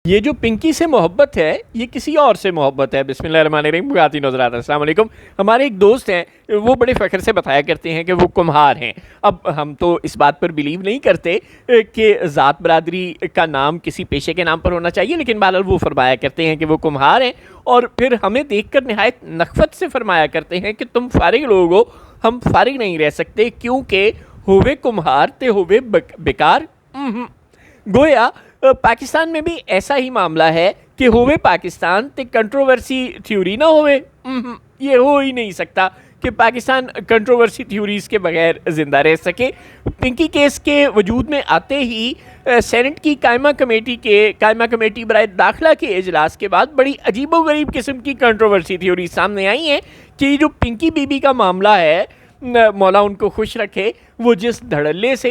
ये जो पिंकी से मोहब्बत है, ये किसी और से मोहब्बत है। बिस्मिल्लाहिर्रहमानिर्रहीम, बुगाती नज़रात। अस्सलाम वालेकुम। हमारे एक दोस्त हैं, वो बड़े फ़ख्र से बताया करते हैं कि वो कुम्हार हैं। अब हम तो इस बात पर बिलीव नहीं करते कि ज़ात बरादरी का नाम किसी पेशे के नाम पर होना चाहिए, लेकिन बहरहाल वो फरमाया करते हैं कि वो कुम्हार हैं, और फिर हमें देखकर नहायत नख़वत से फरमाया करते हैं कि तुम फ़ारिग लोग हो, हम फ़ारिग नहीं रह सकते, क्योंकि होवे कुम्हार ते होवे बेकार। गोया पाकिस्तान में भी ऐसा ही मामला है कि होवे पाकिस्तान ते कंट्रोवर्सी थ्योरी ना होवे। ये हो ही नहीं सकता कि पाकिस्तान कंट्रोवर्सी थ्योरीज के बगैर ज़िंदा रह सके। पिंकी केस के वजूद में आते ही सेनेट की कायमा कमेटी बराए दाखिला के इजलास के बाद बड़ी अजीबोगरीब किस्म की कंट्रोवर्सी थ्योरी सामने आई हैं कि जो पिंकी बीबी का मामला है, मौला उनको खुश रखे, वो जिस धड़ल्ले से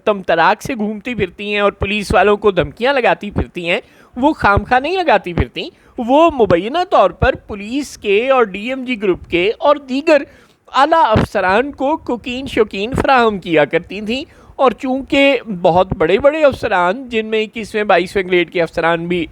तमतराक से घूमती फिरती हैं और पुलिस वालों को धमकियां लगाती फिरती हैं, वो खामखा नहीं लगाती फिरती। वो मुबैना तौर पर पुलिस के और डीएमजी ग्रुप के और दीगर आला अफसरान को कोकीन शौकीन फराहम किया करती थी। और चूँकि बहुत बड़े बड़े अफसरान, जिनमें 21वें 22वें ग्रेड के अफसरान भी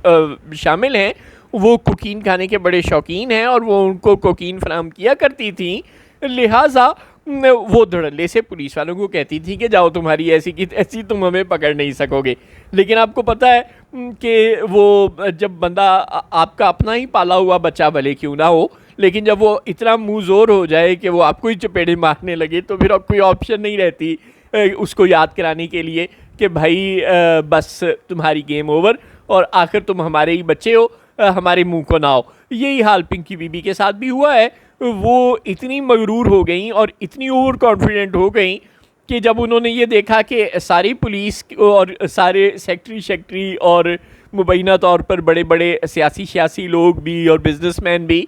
शामिल हैं, वो कोकीन खाने के बड़े शौकीन हैं और वो उनको कोकीन फराहम किया करती थी, लिहाजा वो धड़ल्ले से पुलिस वालों को कहती थी कि जाओ, तुम्हारी ऐसी की ऐसी, तुम हमें पकड़ नहीं सकोगे। लेकिन आपको पता है कि वो जब बंदा आपका अपना ही पाला हुआ बच्चा भले क्यों ना हो, लेकिन जब वो इतना मुँह ज़ोर हो जाए कि वो आपको ही चपेड़े मारने लगे, तो फिर अब कोई ऑप्शन नहीं रहती उसको याद कराने के लिए कि भाई बस तुम्हारी गेम ओवर, और आखिर तुम हमारे ही बच्चे हो, हमारे मुंह को ना आओ। यही हाल पिंकी बीबी के साथ भी हुआ है। वो इतनी मगरूर हो गई और इतनी ओवर कॉन्फिडेंट हो गई कि जब उन्होंने ये देखा कि सारी पुलिस और सारे सेक्रेटरी और मुबैना तौर पर बड़े बड़े सियासी लोग भी और बिजनेसमैन भी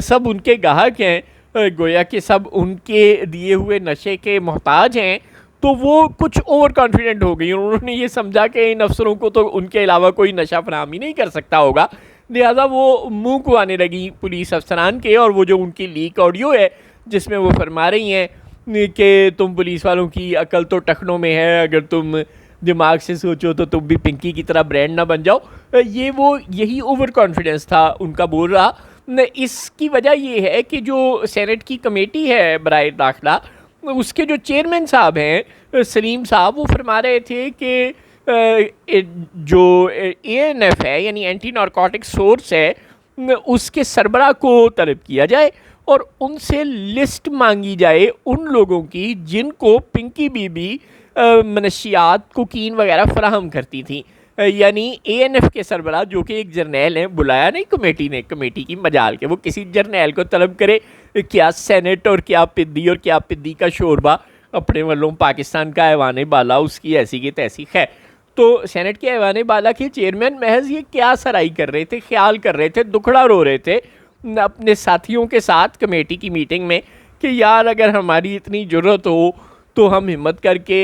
सब उनके गाहक हैं, गोया कि सब उनके दिए हुए नशे के मोहताज हैं, तो वो कुछ ओवर कॉन्फिडेंट हो गई। उन्होंने ये समझा कि इन अफसरों को तो उनके अलावा कोई नशा फराहम ही नहीं कर सकता होगा, लिहाजा वो मुंह को आने लगी पुलिस अफसरान के। और वो जो उनकी लीक ऑडियो है जिसमें वो फरमा रही हैं कि तुम पुलिस वालों की अकल तो टखनों में है, अगर तुम दिमाग से सोचो तो तुम भी पिंकी की तरह ब्रांड ना बन जाओ, ये वो यही ओवर कॉन्फिडेंस था उनका बोल रहा। इसकी वजह ये है कि जो सेनेट की कमेटी है बराए दाखिला, उसके जो चेयरमैन साहब हैं सलीम साहब, वो फरमा रहे थे कि जो एएनएफ है यानी एंटी नारकोटिक सोर्स है, उसके सरबराह को तलब किया जाए और उनसे लिस्ट मांगी जाए उन लोगों की जिनको पिंकी बीबी मनशियात कोकीन वगैरह फराहम करती थी। यानी एएनएफ के सरबराह जो कि एक जर्नैल हैं, बुलाया नहीं कमेटी ने, कमेटी की मजाल के वो किसी जर्नैल को तलब करे, क्या सेनेट और क्या पिद्दी और क्या पिद्दी का शोरबा अपने वालों पाकिस्तान का ऐवान बाला उसकी ऐसी की तैसी। खैर, तो सेनेट के ऐवान बाला के चेयरमैन महज ये क्या सराई कर रहे थे, ख्याल कर रहे थे, दुखड़ा रो रहे थे अपने साथियों के साथ कमेटी की मीटिंग में कि यार अगर हमारी इतनी ज़रूरत हो तो हम हिम्मत करके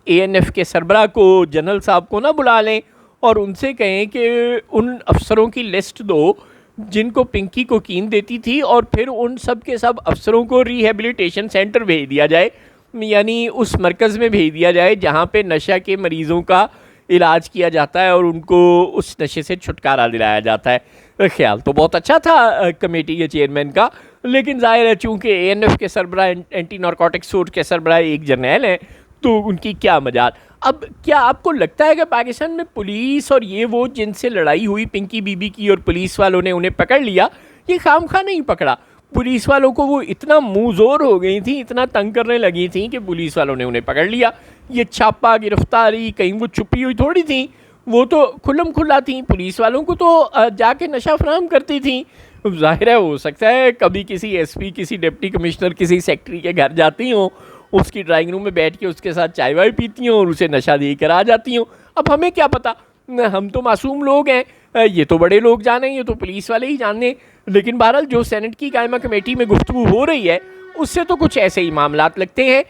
एएनएफ के सरबराह को, जनरल साहब को ना बुला लें और उनसे कहें कि उन अफसरों की लिस्ट दो जिनको पिंकी कोकीन देती थी, और फिर उन सब के सब अफसरों को रिहेबिलिटेशन सेंटर भेज दिया जाए, यानी उस मरकज़ में भेज दिया जाए जहाँ पे नशा के मरीज़ों का इलाज किया जाता है और उनको उस नशे से छुटकारा दिलाया जाता है। ख्याल तो बहुत अच्छा था कमेटी के चेयरमैन का, लेकिन ज़ाहिर है चूँकि एएनएफ के सरबराह, एंटी नारकोटिक सोर्स के सरबराह एक जर्नैल हैं, तो उनकी क्या मजाल। अब क्या आपको लगता है कि पाकिस्तान में पुलिस और ये वो जिनसे लड़ाई हुई पिंकी बीबी की और पुलिस वालों ने उन्हें पकड़ लिया, ये खामखा नहीं पकड़ा? पुलिस वालों को वो इतना मुँह ज़ोर हो गई थी, इतना तंग करने लगी थी कि पुलिस वालों ने उन्हें पकड़ लिया। ये छापा, गिरफ्तारी कहीं वो छुपी हुई थोड़ी थी, वो तो खुल्लम खुल्ला थी। पुलिस वालों को तो जाके नशा फराहम करती थी। ज़ाहिर है हो सकता है कभी किसी एसपी, किसी डिप्टी कमिश्नर, किसी सेक्रेटरी के घर जाती हों, उसकी ड्राइंग रूम में बैठ के उसके साथ चाय वाय पीती हों और उसे नशा दे कर आ जाती हों। अब हमें क्या पता, हम तो मासूम लोग हैं, ये तो बड़े लोग जाने, ये तो पुलिस वाले ही जाने। लेकिन बहरहाल जो सेनेट की कायमा कमेटी में गुफ्तगू हो रही है उससे तो कुछ ऐसे ही मामलात लगते हैं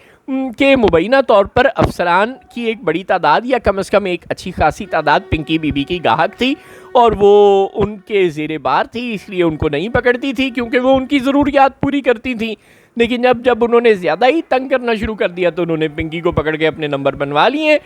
कि मुबैना तौर पर अफसरान की एक बड़ी तादाद या कम से कम एक अच्छी खासी तादाद पिंकी बीबी की गाहक थी और वो उनके ज़ेरे बार थी, इसलिए उनको नहीं पकड़ती थी क्योंकि वो उनकी ज़रूरियात पूरी करती थी। लेकिन जब उन्होंने ज़्यादा ही तंग करना शुरू कर दिया तो उन्होंने पिंकी को पकड़ के अपने नंबर बनवा लिए।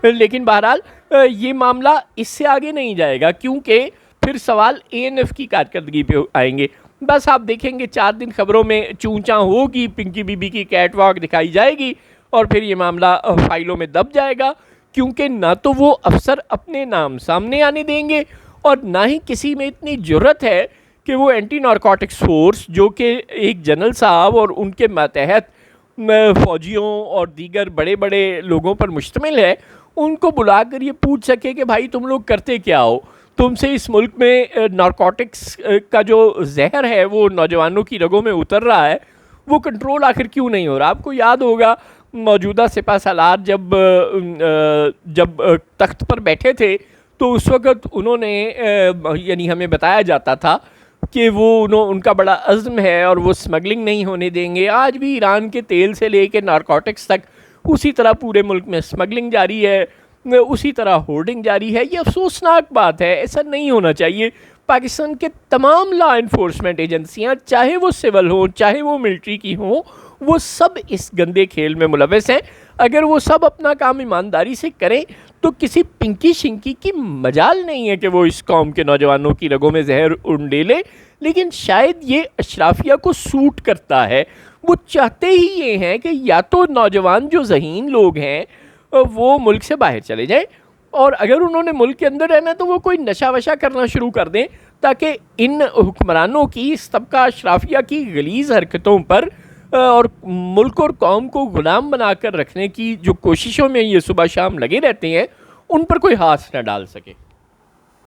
लेकिन बहरहाल ये मामला इससे आगे नहीं जाएगा, क्योंकि फिर सवाल एएनएफ की कारकर्दगी पे आएंगे। बस आप देखेंगे 4 दिन खबरों में चूं-चां होगी, पिंकी बीबी की कैट वॉक दिखाई जाएगी और फिर ये मामला फाइलों में दब जाएगा, क्योंकि ना तो वो अफसर अपने नाम सामने आने देंगे और ना ही किसी में इतनी जुर्रत है कि वो एंटी नारकोटिक्स फोर्स, जो कि एक जनरल साहब और उनके मातहत फ़ौजियों और दीगर बड़े बड़े लोगों पर मुश्तमिल है, उनको बुलाकर ये पूछ सके कि भाई तुम लोग करते क्या हो, तुमसे इस मुल्क में नारकोटिक्स का जो जहर है वो नौजवानों की रगों में उतर रहा है, वो कंट्रोल आखिर क्यों नहीं हो रहा। आपको याद होगा मौजूदा सिपा सालार जब तख्त पर बैठे थे तो उस वक़्त उन्होंने यानी हमें बताया जाता था कि वो उनका बड़ा अज़्म है और वो स्मगलिंग नहीं होने देंगे। आज भी ईरान के तेल से लेकर नारकोटिक्स तक उसी तरह पूरे मुल्क में स्मगलिंग जारी है, उसी तरह होर्डिंग जारी है। ये अफसोसनाक बात है, ऐसा नहीं होना चाहिए। पाकिस्तान के तमाम लॉ इन्फोर्समेंट एजेंसियाँ, चाहे वो सिविल हों चाहे वो मिलिट्री की हों, वो सब इस गंदे खेल में मुलविस हैं। अगर वो सब अपना काम ईमानदारी से करें तो किसी पिंकी शिंकी की मजाल नहीं है कि वो इस कौम के नौजवानों की रगों में जहर उंडेले। लेकिन शायद ये अशराफिया को सूट करता है। वो चाहते ही ये हैं कि या तो नौजवान जो ज़हीन लोग हैं वो मुल्क से बाहर चले जाएं, और अगर उन्होंने मुल्क के अंदर रहना है तो वो कोई नशा वशा करना शुरू कर दें, ताकि इन हुक्मरानों की, इस तबका अशराफिया की गलीज़ हरकतों पर और मुल्क और कौम को ग़ुलाम बनाकर रखने की जो कोशिशों में ये सुबह शाम लगे रहते हैं, उन पर कोई हाथ न डाल सके।